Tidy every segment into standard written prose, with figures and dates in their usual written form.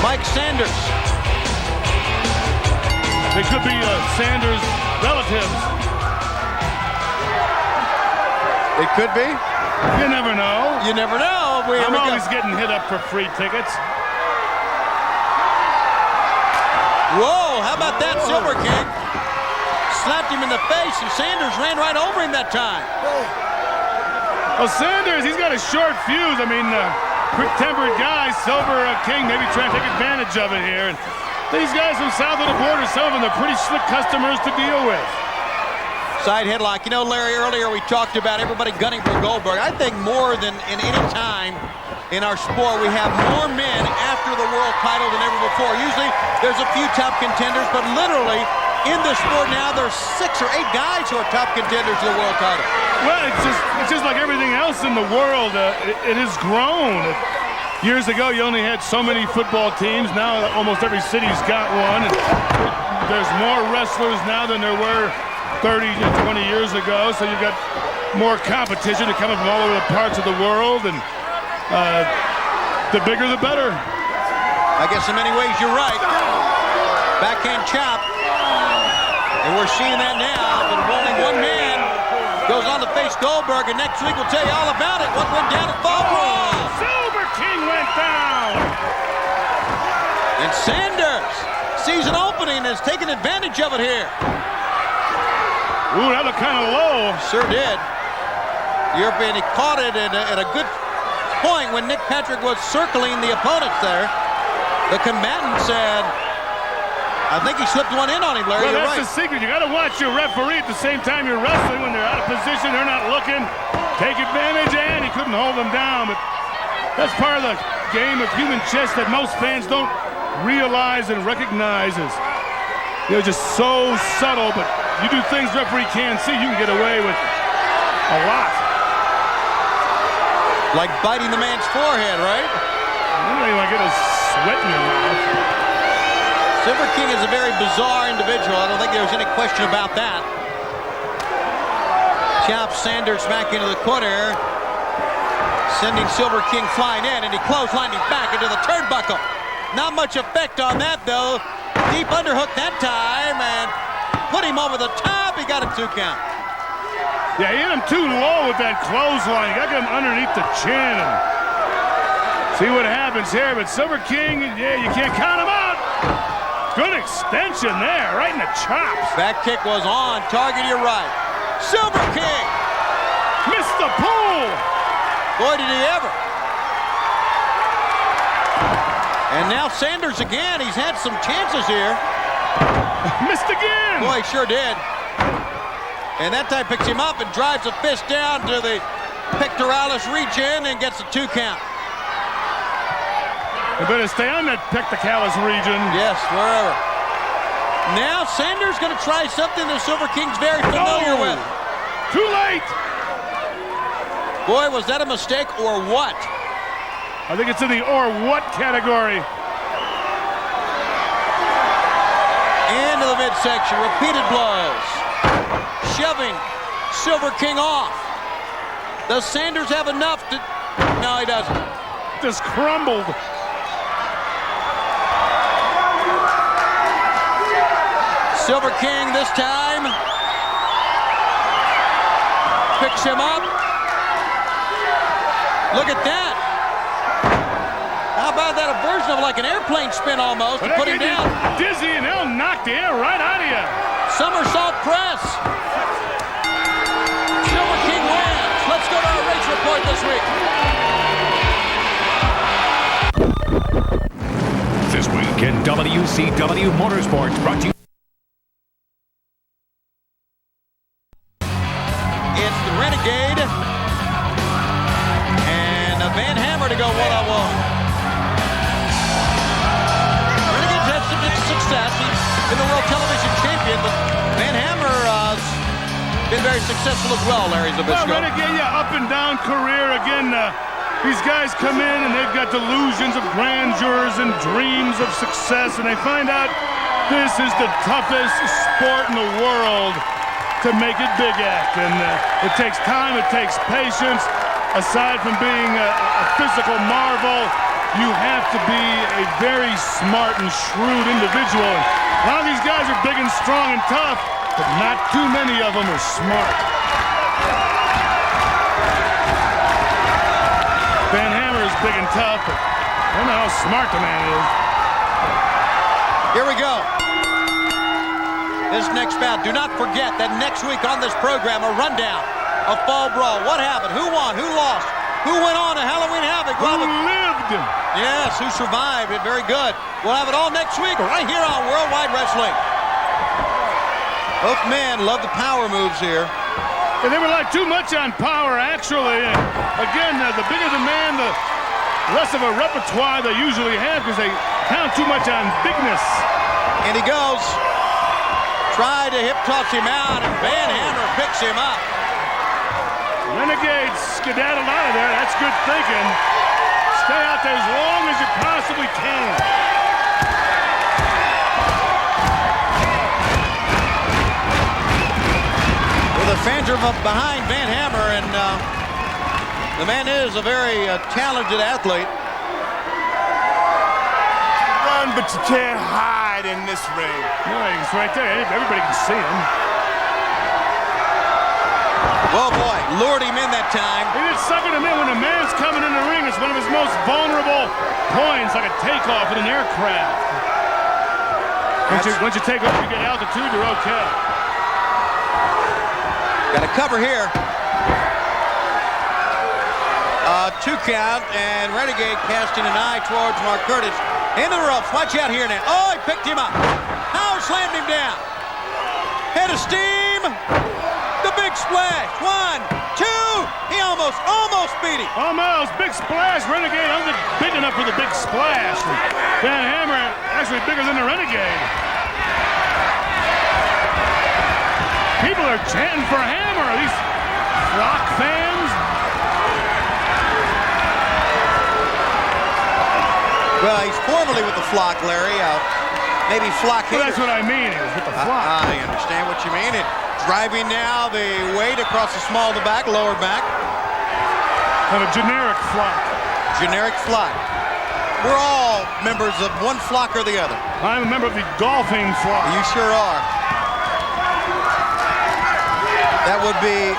Mike Sanders. They could be Sanders' relatives. It could be. You never know. You never know. I'm always getting hit up for free tickets. Whoa, how about that, Silver King? Slapped him in the face, and Sanders ran right over him that time. Well, Sanders, he's got a short fuse. I mean, quick-tempered guy. Silver King maybe trying to take advantage of it here. And these guys from south of the border, some of them, they're pretty slick customers to deal with. Side headlock. You know, Larry, earlier we talked about everybody gunning for Goldberg. I think more than in any time in our sport, we have more men after the world title than ever before. Usually, there's a few top contenders, but literally, in this sport now, there's 6 or 8 guys who are top contenders to the world title. Well, it's just like everything else in the world. It has grown. Years ago, you only had so many football teams. Now, almost every city's got one. And there's more wrestlers now than there were 30 and 20 years ago. So you've got more competition coming from all over the parts of the world. And the bigger, the better. I guess in many ways, you're right. Backhand chop. And we're seeing that now, but only one man goes on to face Goldberg, and next week we'll tell you all about it. What went down at Fall Brawl. Silver King went down. And Sanders sees an opening and has taken advantage of it here. Ooh, that looked kind of low. Sure did. European, he caught it at a good point when Nick Patrick was circling the opponents there. The combatant said, I think he slipped one in on him, Larry. Well, you're that's right. the secret. You got to watch your referee at the same time you're wrestling. When they're out of position, they're not looking. Take advantage, and he couldn't hold them down. But that's part of the game of human chess that most fans don't realize and recognize. Is just so subtle. But you do things referee can't see, you can get away with a lot. Like biting the man's forehead, right? You don't even get a sweat in your mouth. Silver King is a very bizarre individual. I don't think there's any question about that. Chops Sanders back into the corner, sending Silver King flying in, and he clotheslined him back into the turnbuckle. Not much effect on that, though. Deep underhook that time, and put him over the top. He got a 2 count. Yeah, he hit him too low with that clothesline. You got to get him underneath the chin and see what happens here. But Silver King, yeah, you can't count him out. Good extension there, right in the chops. Back kick was on target, you're right. Silver King! Missed the pull! Boy, did he ever. And now Sanders again. He's had some chances here. Missed again! Boy, he sure did. And that time picks him up and drives a fist down to the pectoralis region and gets a 2 count. You better stay on that pectoralis region. Yes, wherever. Now Sanders going to try something that Silver King's very familiar with. Too late. Boy, was that a mistake or what? I think it's in the or what category. Into the midsection, repeated blows. Shoving Silver King off. Does Sanders have enough to... No, he doesn't. Just crumbled. Silver King this time picks him up. Look at that. How about that? A version of like an airplane spin almost to put him down. Dizzy, and he'll knock the air right out of you. Somersault press. Silver King wins. Let's go to our race report this week. This week in WCW Motorsports, brought to you. It's the Renegade and Van Hammer to go one-on-one. Renegade's had some success. He's been the world television champion, but Van Hammer's been very successful as well, Larry Zbyszko. Well, Renegade, yeah, up and down career. Again, these guys come in and they've got delusions of grandeurs and dreams of success, and they find out this is the toughest sport in the world to make it big at. And it takes time, it takes patience. Aside from being a physical marvel, you have to be a very smart and shrewd individual. A lot of these guys are big and strong and tough, but not too many of them are smart. Van Hammer is big and tough, but I don't know how smart the man is. Here we go. This next bout, do not forget that next week on this program, a rundown of Fall Brawl. What happened? Who won? Who lost? Who went on to Halloween Havoc? Who lived? Yes, who survived it? Very good. We'll have it all next week right here on Worldwide Wrestling. Both men love the power moves here. And they rely too much on power, actually. And again, the bigger the man, the less of a repertoire they usually have because they count too much on bigness. And he goes. Tried to hip toss him out, and Van Hammer picks him up. Renegade skedaddled out of there. That's good thinking. Stay out there as long as you possibly can. With a phantom up behind Van Hammer, and the man is a very talented athlete. Run, but you can't hide in this ring. No, he's right there. Everybody can see him. Oh boy, lured him in that time. He did sucker him in. When a man's coming in the ring, it's one of his most vulnerable points, like a takeoff with an aircraft. Once you take off, you get altitude, you're okay. Got a cover here. 2 count, and Renegade casting an eye towards Mark Curtis. Into the ropes. Watch out here now. Oh, he picked him up. Now slammed him down. Head of steam. The big splash. 1, 2. He almost beat him. Almost. Big splash. Renegade wasn't big enough for the big splash. Van Hammer actually bigger than the Renegade. People are chanting for Hammer. These Flock fans. Well, he's formerly with the Flock, Larry. Maybe Flock Well, haters. that's what I mean. Is with the Flock. I understand what you mean. Driving now the weight across the small of the back, lower back. Of a generic Flock. Generic Flock. We're all members of one Flock or the other. I'm a member of the golfing Flock. You sure are. That would be...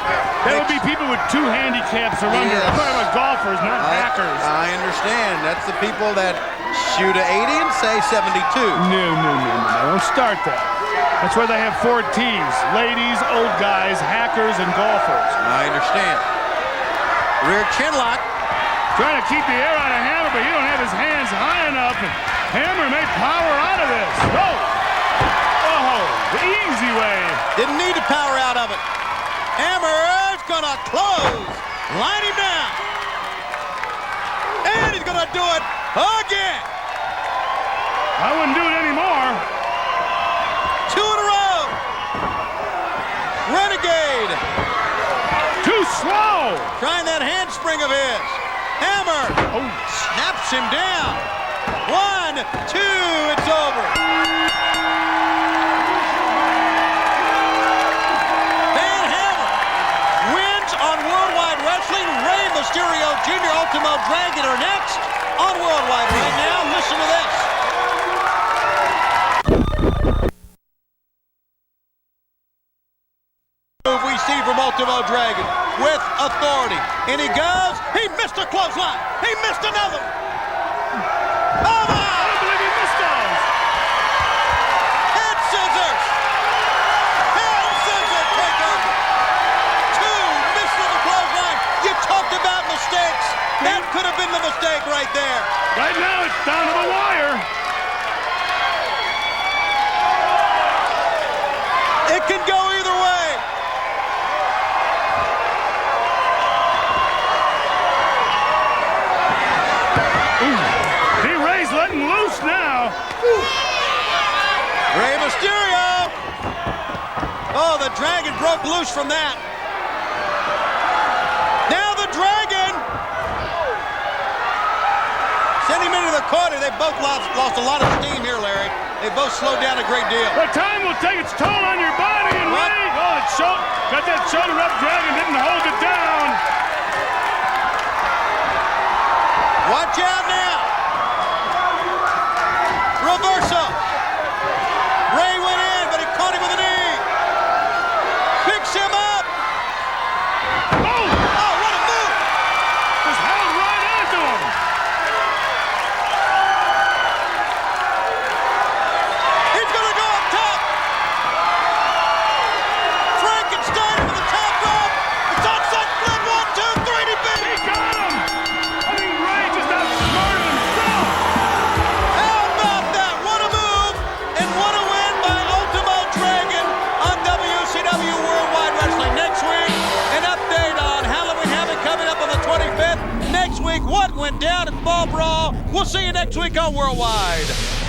That would be people with 2 handicaps or under. Yes. I'm talking about golfers, not hackers. I understand. That's the people that shoot a 80 and say 72. No. Don't start that. That's why they have 4 T's. Ladies, old guys, hackers, and golfers. I understand. Rear chin lock. Trying to keep the air out of Hammer, but he don't have his hands high enough. And Hammer made power out of this. Oh, the easy way. Didn't need to power out of it. Hammer's gonna close. Line him down. And he's gonna do it again. I wouldn't do it anymore. 2 in a row. Renegade. Too slow. Trying that handspring of his. Hammer. Oh, Snaps him down. 1, 2, it's over. Van Hammer wins on Worldwide Wrestling. Rey Mysterio Jr. Ultimo Dragon are next on Worldwide right now. Listen to this. Move we see from Ultimo Dragon with authority. And he goes. He missed a clothesline. He missed another. Oh, I my! don't believe he missed those. Head scissors. Head scissors take over. 2 missed the clothesline. You talked about mistakes. That could have been the mistake right there. Right now, it's down to the wire. It can go either way. D-Ray's letting loose now. Rey Mysterio. Oh, the Dragon broke loose from that. Now the Dragon. Send him into the corner. They both lost a lot of steam here, Larry. They both slowed down a great deal. The time will take its toll on your body, and What? Ray, got that shoulder up. Dragon didn't hold it down. Watch out now. Ball Brawl. We'll see you next week on Worldwide.